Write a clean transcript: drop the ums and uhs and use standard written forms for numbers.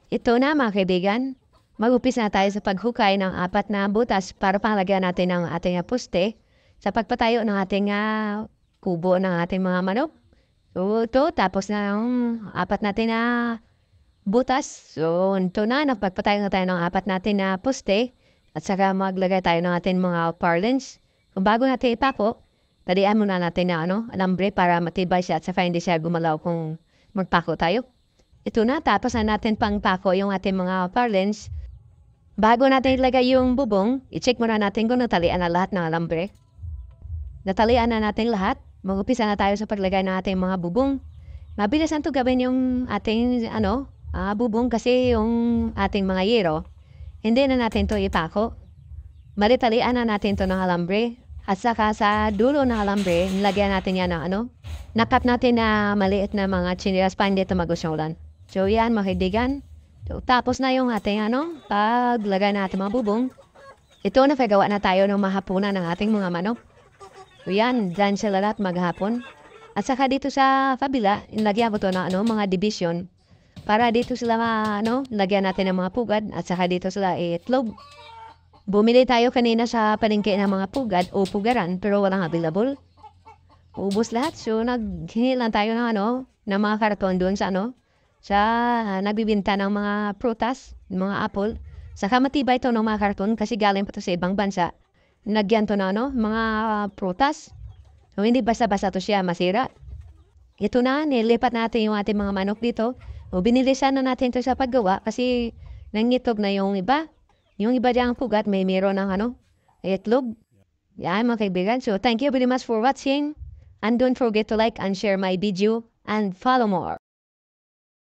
Ito na mga kaibigan, mag-upis na tayo sa paghukay ng 4 na butas para palagyan natin ang ating poste sa pagpatayo ng ating kubo ng ating mga manok. So ito, tapos na ang 4 natin na butas. So ito na, napagpatayo na tayo ng 4 natin na poste at saka maglagay tayo ng ating mga parlance. Kung bago natin ipako, talian muna natin na alambre para matibay siya at saka hindi siya gumalaw kung magpako tayo. Ito na, tapos na natin pang pako yung ating mga parlance. Bago natin ilagay yung bubong, i-check muna natin kung natalian na lahat ng alambre. Natalian na natin lahat. Mag-upisa na tayo sa paglagay ng ating mga bubong. Mabilis ang gawin yung ating bubong kasi yung ating mga yero, hindi na natin to ipako. Malitalian na natin to ng alambre. At saka sa dulo ng alambre, nilagyan natin yan ng nakap natin na maliit na mga chinilas pa hindi ito magusyolan. So yan mga kaibigan. So, tapos na yung ating paglagay natin mga bubong. Ito na pagawa na tayo ng mahapunan ng ating mga manok. So yan, dyan sila lahat maghapon. At saka dito sa kabila, nilagyan ko to ng mga division. Para dito sila lagyan natin ng mga pugad at saka dito sila itlog. Bumili tayo kanina sa palengke ng mga pugad o pugaran pero walang available. Ubus lahat. So naghingi lang tayo ng mga karton doon sa nagbibinta ng mga prutas, mga apple. Saka matibay ito ng mga karton kasi galing pa ito sa ibang bansa. Nagyan to na mga prutas. So hindi basta-basta to siya masira. Ito na, nilipat natin yung ating mga manok dito. O binilisan na natin to sa paggawa kasi nangitog na yung iba. Yung iba diyang pugat may meron ng itlog. Yan mga kaibigan. So thank you very much for watching. And don't forget to like and share my video and follow more.